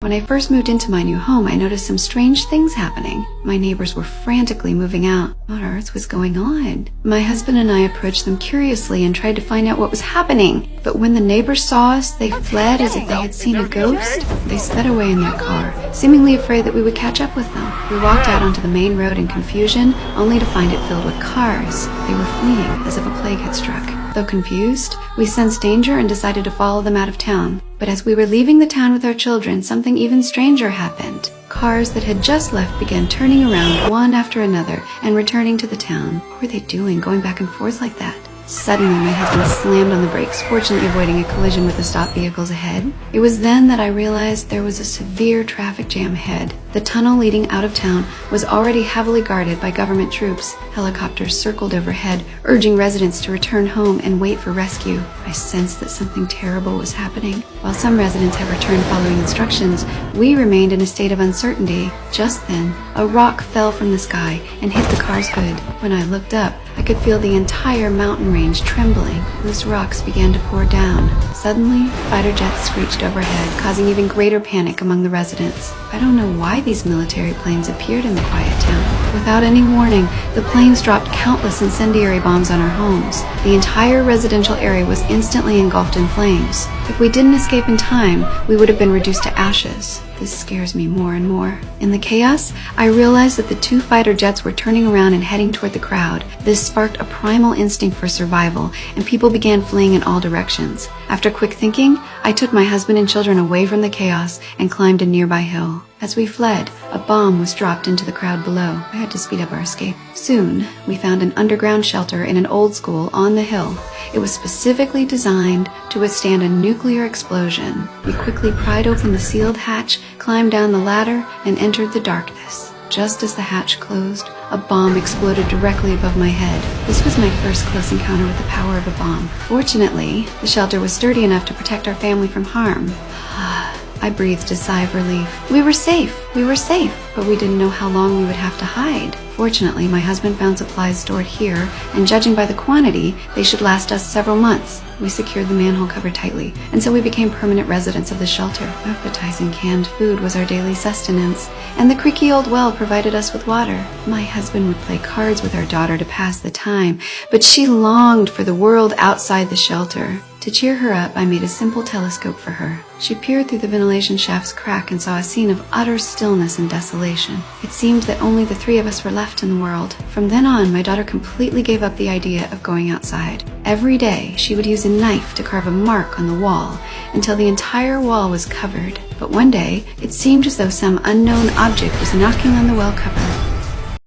When I first moved into my new home, I noticed some strange things happening. My neighbors were frantically moving out. What on earth was going on? My husband and I approached them curiously and tried to find out what was happening. But when the neighbors saw us, they fled as if they had seen a ghost. They sped away in their car, seemingly afraid that we would catch up with them. We walked out onto the main road in confusion, only to find it filled with cars. They were fleeing as if a plague had struck. Though confused, we sensed danger and decided to follow them out of town. But as we were leaving the town with our children, something even stranger happened. Cars that had just left began turning around one after another and returning to the town. What were they doing, going back and forth like that? Suddenly, my husband slammed on the brakes, fortunately avoiding a collision with the stopped vehicles ahead. It was then that I realized there was a severe traffic jam ahead. The tunnel leading out of town was already heavily guarded by government troops. Helicopters circled overhead, urging residents to return home and wait for rescue. I sensed that something terrible was happening. While some residents had returned following instructions, we remained in a state of uncertainty. Just then, a rock fell from the sky and hit the car's hood. When I looked up, I could feel the entire mountain range trembling. Loose rocks began to pour down. Suddenly, fighter jets screeched overhead, causing even greater panic among the residents. I don't know why these military planes appeared in the quiet town. Without any warning, the planes dropped countless incendiary bombs on our homes. The entire residential area was instantly engulfed in flames. If we didn't escape in time, we would have been reduced to ashes. This scares me more and more. In the chaos, I realized that the two fighter jets were turning around and heading toward the crowd. This sparked a primal instinct for survival, and people began fleeing in all directions. After quick thinking, I took my husband and children away from the chaos and climbed a nearby hill. As we fled, a bomb was dropped into the crowd below. I had to speed up our escape. Soon, we found an underground shelter in an old school on the hill. It was specifically designed to withstand a nuclear explosion. We quickly pried open the sealed hatch, climbed down the ladder, and entered the darkness. Just as the hatch closed, a bomb exploded directly above my head. This was my first close encounter with the power of a bomb. Fortunately, the shelter was sturdy enough to protect our family from harm. I breathed a sigh of relief. We were safe, but we didn't know how long we would have to hide. Fortunately, my husband found supplies stored here, and judging by the quantity, they should last us several months. We secured the manhole cover tightly, and so we became permanent residents of the shelter. Appetizing canned food was our daily sustenance, and the creaky old well provided us with water. My husband would play cards with our daughter to pass the time, but she longed for the world outside the shelter. To cheer her up, I made a simple telescope for her. She peered through the ventilation shaft's crack and saw a scene of utter stillness and desolation. It seemed that only the three of us were left in the world. From then on, my daughter completely gave up the idea of going outside. Every day, she would use a knife to carve a mark on the wall until the entire wall was covered. But one day, it seemed as though some unknown object was knocking on the well cover.